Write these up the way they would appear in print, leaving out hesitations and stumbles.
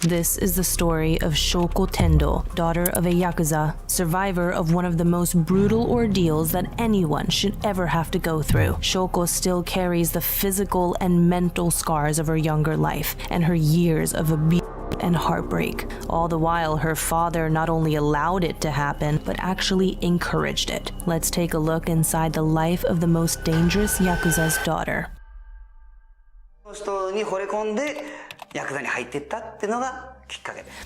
This is the story of Shoko Tendo, daughter of a Yakuza, survivor of one of the most brutal ordeals that anyone should ever have to go through. Shoko still carries the physical and mental scars of her younger life and her years of abuse and heartbreak. All the while, her father not only allowed it to happen, but actually encouraged it. Let's take a look inside the life of the most dangerous Yakuza's daughter. 人に惚れ込んでヤクザに入っていったっていうのが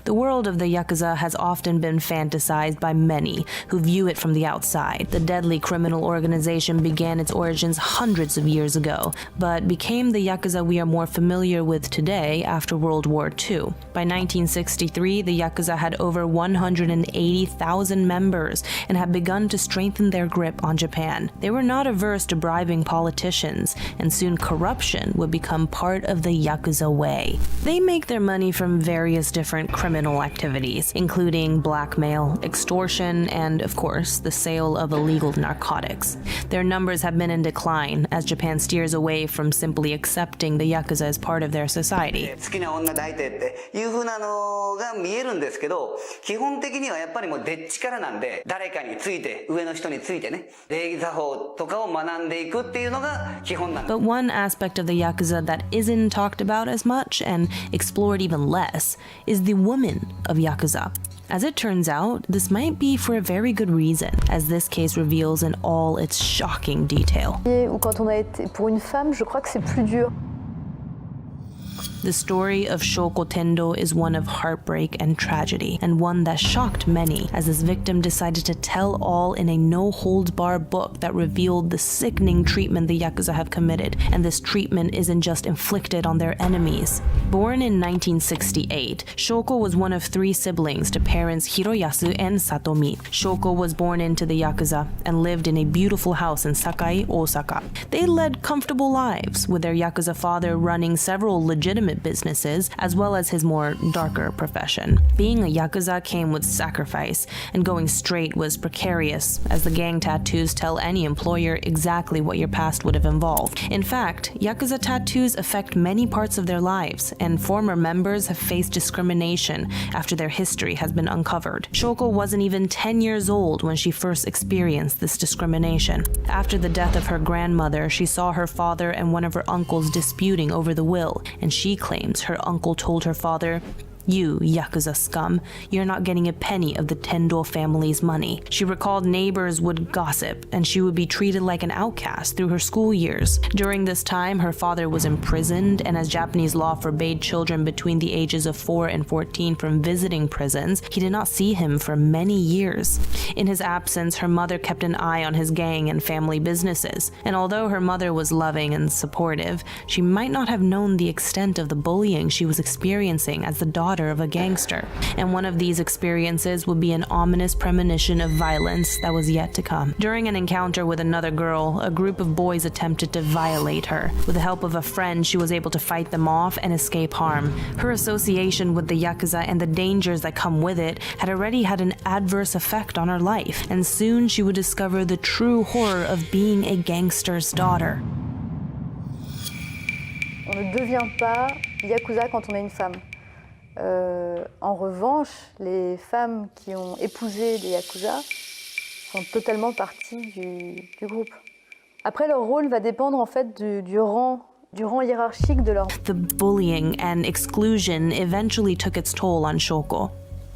The world of the Yakuza has often been fantasized by many who view it from the outside. The deadly criminal organization began its origins hundreds of years ago, but became the Yakuza we are more familiar with today after World War II. By 1963, the Yakuza had over 180,000 members and had begun to strengthen their grip on Japan. They were not averse to bribing politicians, and soon corruption would become part of the Yakuza way. They make their money from various different criminal activities, including blackmail, extortion, and, of course, the sale of illegal narcotics. Their numbers have been in decline as Japan steers away from simply accepting the Yakuza as part of their society. 好きな女抱いてっていう風なのが見えるんですけど、基本的にはやっぱりもうでっちからなんで、誰かについて、上の人についてね、礼儀作法とかを学んでいくっていうのが基本なんです。 But one aspect of the Yakuza that isn't talked about as much and explored even less is the woman of Yakuza. As it turns out, this might be for a very good reason, as this case reveals in all its shocking detail. Ou quand on a été pour une femme, je crois que c'est plus dur. The story of Shoko Tendo is one of heartbreak and tragedy, and one that shocked many, as this victim decided to tell all in a no-holds-barred book that revealed the sickening treatment the Yakuza have committed, and this treatment isn't just inflicted on their enemies. Born in 1968, Shoko was one of 3 siblings to parents Hiroyasu and Satomi. Shoko was born into the Yakuza and lived in a beautiful house in Sakai, Osaka. They led comfortable lives, with their Yakuza father running several legitimate businesses, as well as his more darker profession. Being a Yakuza came with sacrifice, and going straight was precarious, as the gang tattoos tell any employer exactly what your past would have involved. In fact, Yakuza tattoos affect many parts of their lives, and former members have faced discrimination after their history has been uncovered. Shoko wasn't even 10 years old when she first experienced this discrimination. After the death of her grandmother, she saw her father and one of her uncles disputing over the will, and she claims her uncle told her father, "You, Yakuza scum, you're not getting a penny of the Tendo family's money." She recalled neighbors would gossip, and she would be treated like an outcast through her school years. During this time, her father was imprisoned, and as Japanese law forbade children between the ages of 4 and 14 from visiting prisons, he did not see him for many years. In his absence, her mother kept an eye on his gang and family businesses, and although her mother was loving and supportive, she might not have known the extent of the bullying she was experiencing as the daughter of a gangster, and one of these experiences would be an ominous premonition of violence that was yet to come. During an encounter with another girl, a group of boys attempted to violate her. With the help of a friend, she was able to fight them off and escape harm. Her association with the Yakuza and the dangers that come with it had already had an adverse effect on her life, and soon she would discover the true horror of being a gangster's daughter. On ne devient pas Yakuza quand on est une femme. En revanche, les femmes qui ont épousé des Yakuza font totalement partie du groupe. Après, leur rôle va dépendre en fait du rang hiérarchique de leur... The bullying and exclusion eventually took its toll on Shoko.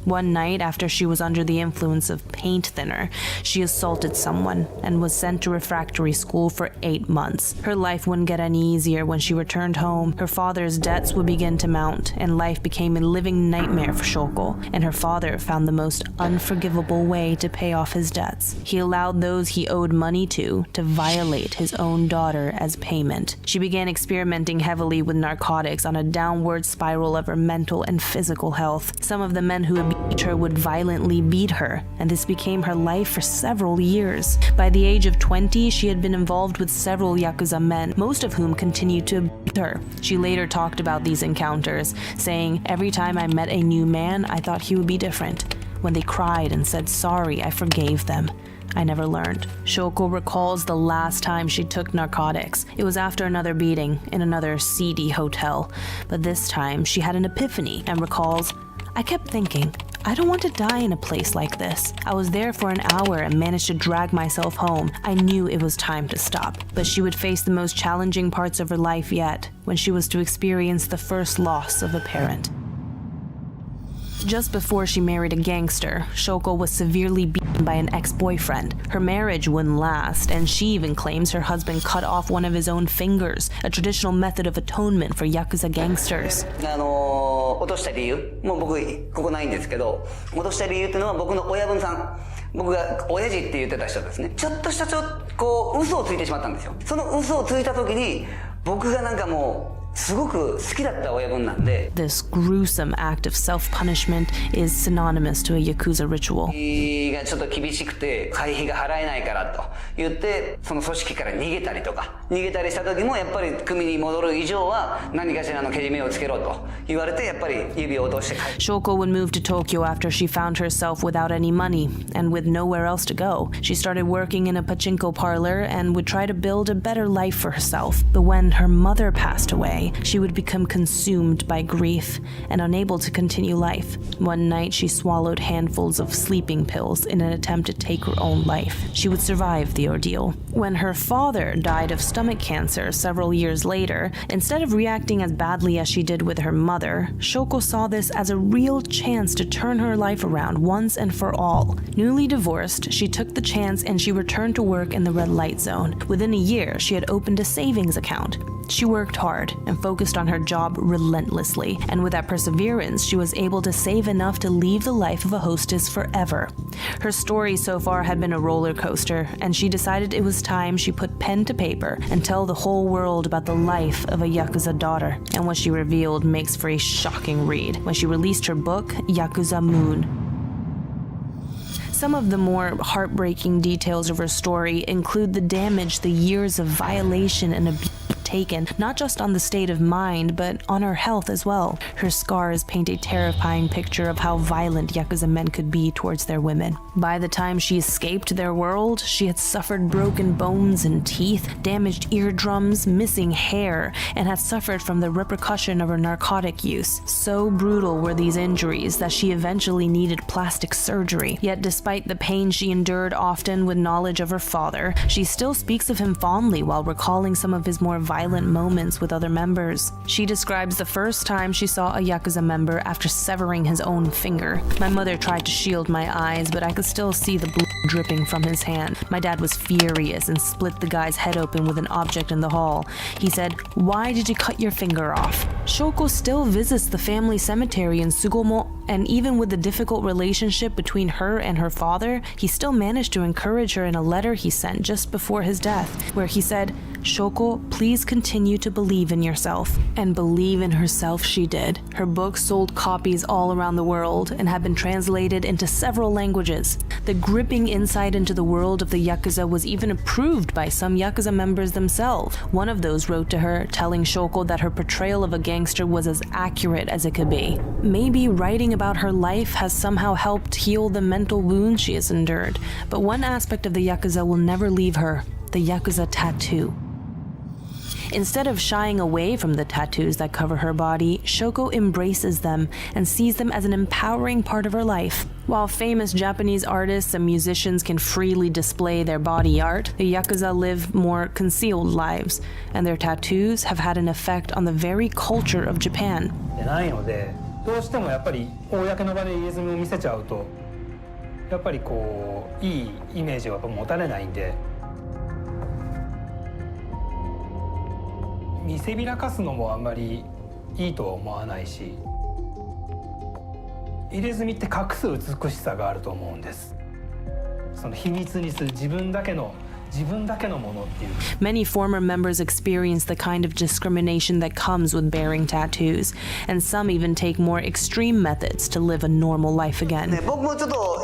One night, after she was under the influence of paint thinner, she assaulted someone and was sent to refractory school for 8 months. Her life wouldn't get any easier when she returned home. Her father's debts would begin to mount, and life became a living nightmare for Shoko, and her father found the most unforgivable way to pay off his debts. He allowed those he owed money to violate his own daughter as payment. She began experimenting heavily with narcotics on a downward spiral of her mental and physical health. Some of the men who abused her would violently beat her, and this became her life for several years. By the age of 20, she had been involved with several Yakuza men, most of whom continued to abuse her. She later talked about these encounters, saying, "Every time I met a new man, I thought he would be different. When they cried and said sorry, I forgave them. I never learned. Shoko recalls the last time she took narcotics. It was after another beating in another seedy hotel. But this time, she had an epiphany and recalls, I kept thinking, I don't want to die in a place like this. I was there for an hour and managed to drag myself home. I knew it was time to stop. But she would face the most challenging parts of her life yet, when she was to experience the first loss of a parent. Just before she married a gangster, Shoko was severely beaten by an ex-boyfriend. Her marriage wouldn't last, and she even claims her husband cut off one of his own fingers, a traditional method of atonement for Yakuza gangsters. 落とした理由もう僕ここないんですけど、落とした理由っていうのは僕の親分さん、僕が親父って言ってた人ですね。ちょっとしたこう嘘をついてしまったんですよ。その嘘をついた時に僕がなんかもうすごく好きだった親分なんで。This gruesome act of self-punishment is synonymous to a Yakuza ritual. がちょっと厳しくて会費が払えないからと言ってその組織から逃げたりとか逃げたりした時もやっぱり組に戻る以上は何かしらのけじめをつけろと言われてやっぱり指を落として帰る。Shoko would move to Tokyo after she found herself without any money and with nowhere else to go. She started working in a pachinko parlor and would try to build a better life for herself. But when her mother passed away, she would become consumed by grief and unable to continue life. One night, she swallowed handfuls of sleeping pills in an attempt to take her own life. She would survive the ordeal. When her father died of stomach cancer several years later, instead of reacting as badly as she did with her mother, Shoko saw this as a real chance to turn her life around once and for all. Newly divorced, she took the chance and she returned to work in the red light zone. Within a year, she had opened a savings account. She worked hard and focused on her job relentlessly, and with that perseverance, she was able to save enough to leave the life of a hostess forever. Her story so far had been a roller coaster, and she decided it was time she put pen to paper and tell the whole world about the life of a Yakuza daughter. And what she revealed makes for a shocking read when she released her book, Yakuza Moon. Some of the more heartbreaking details of her story include the damage the years of violation and abuse taken, not just on the state of mind, but on her health as well. Her scars paint a terrifying picture of how violent Yakuza men could be towards their women. By the time she escaped their world, she had suffered broken bones and teeth, damaged eardrums, missing hair, and had suffered from the repercussion of her narcotic use. So brutal were these injuries that she eventually needed plastic surgery. Yet despite the pain she endured often with knowledge of her father, she still speaks of him fondly while recalling some of his more violent moments with other members. She describes the first time she saw a Yakuza member after severing his own finger. My mother tried to shield my eyes, but I could still see the blood dripping from his hand. My dad was furious and split the guy's head open with an object in the hall. He said, "Why did you cut your finger off?" Shoko still visits the family cemetery in Tsugomo, and even with the difficult relationship between her and her father, he still managed to encourage her in a letter he sent just before his death, where he said, "Shoko, please continue to believe in yourself." And believe in herself she did. Her book sold copies all around the world and have been translated into several languages. The gripping insight into the world of the Yakuza was even approved by some Yakuza members themselves. One of those wrote to her, telling Shoko that her portrayal of a gangster was as accurate as it could be. Maybe writing about her life has somehow helped heal the mental wounds she has endured, but one aspect of the Yakuza will never leave her: the Yakuza tattoo. Instead of shying away from the tattoos that cover her body, Shoko embraces them and sees them as an empowering part of her life. While famous Japanese artists and musicians can freely display their body art, the Yakuza live more concealed lives, and their tattoos have had an effect on the very culture of Japan. ないので、どうしてもやっぱり公の場でイズムを見せちゃうと、やっぱりこういいイメージをやっぱ持たれないんで。見せびらかすのもあんまりいいとは思わないし、入れ墨って隠す美しさがあると思うんです。その秘密にする自分だけのものっていう。Many former members experience the kind of discrimination that comes with bearing tattoos, and some even take more extreme methods to live a normal life again. ね、僕もちょっと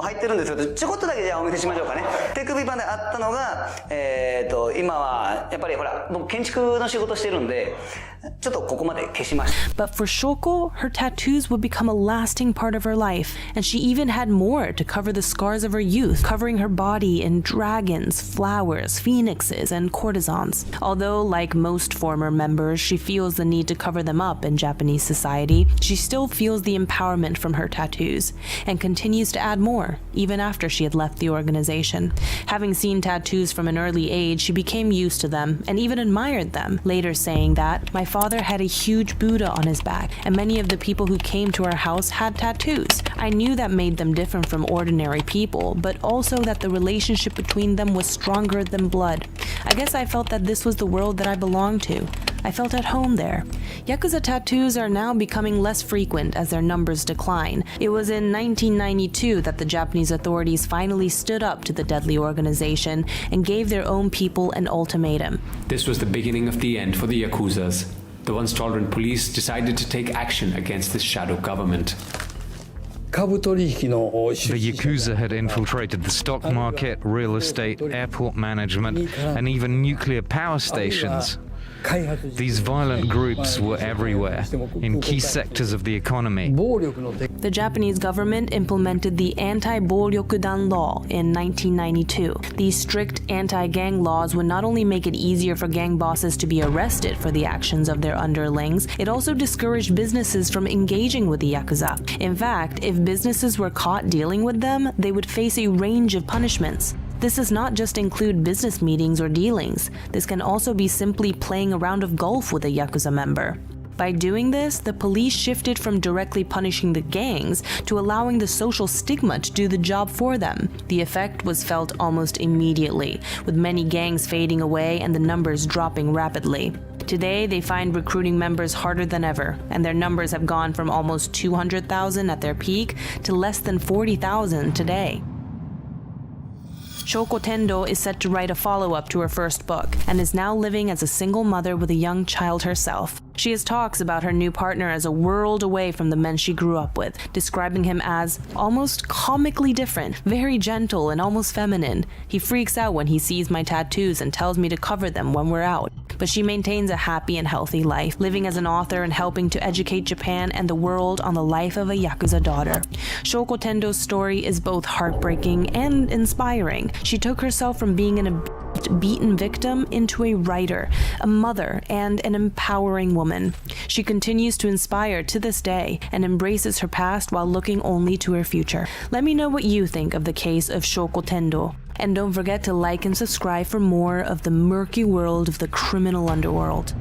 入ってるんですけど、ちょこっとだけじゃあお見せしましょうかね。手首まであったのが、今はやっぱりほら僕建築の仕事してるんで、ちょっとここまで消しました。 But for Shoko, her tattoos would become a lasting part of her life, and she even had more to cover the scars of her youth, covering her body in dragons, flowers, phoenixes, and courtesans. Although, like most former members, she feels the need to cover them up in Japanese society, she still feels the empowerment from her tattoos, and continues to add more, even after she had left the organization. Having seen tattoos from an early age, she became used to them, and even admired them, later saying that, "My father had a huge Buddha on his back, and many of the people who came to our house had tattoos. I knew that made them different from ordinary people, but also that the relationship between them was stronger than blood. I guess I felt that this was the world that I belonged to. I felt at home there." Yakuza tattoos are now becoming less frequent as their numbers decline. It was in 1992 that the Japanese authorities finally stood up to the deadly organization and gave their own people an ultimatum. This was the beginning of the end for the Yakuzas. The once tolerant police decided to take action against this shadow government. The Yakuza had infiltrated the stock market, real estate, airport management, and even nuclear power stations. These violent groups were everywhere, in key sectors of the economy. The Japanese government implemented the anti-boryokudan law in 1992. These strict anti-gang laws would not only make it easier for gang bosses to be arrested for the actions of their underlings, it also discouraged businesses from engaging with the Yakuza. In fact, if businesses were caught dealing with them, they would face a range of punishments. This does not just include business meetings or dealings. This can also be simply playing a round of golf with a Yakuza member. By doing this, the police shifted from directly punishing the gangs to allowing the social stigma to do the job for them. The effect was felt almost immediately, with many gangs fading away and the numbers dropping rapidly. Today, they find recruiting members harder than ever, and their numbers have gone from almost 200,000 at their peak to less than 40,000 today. Shoko Tendo is set to write a follow-up to her first book, and is now living as a single mother with a young child herself. She has talks about her new partner as a world away from the men she grew up with, describing him as almost comically different, very gentle and almost feminine. He freaks out when he sees my tattoos and tells me to cover them when we're out. But she maintains a happy and healthy life, living as an author and helping to educate Japan and the world on the life of a Yakuza daughter. Shoko Tendo's story is both heartbreaking and inspiring. She took herself from being an beaten victim into a writer, a mother, and an empowering woman. She continues to inspire to this day and embraces her past while looking only to her future. Let me know what you think of the case of Shoko Tendo. And don't forget to like and subscribe for more of the murky world of the criminal underworld.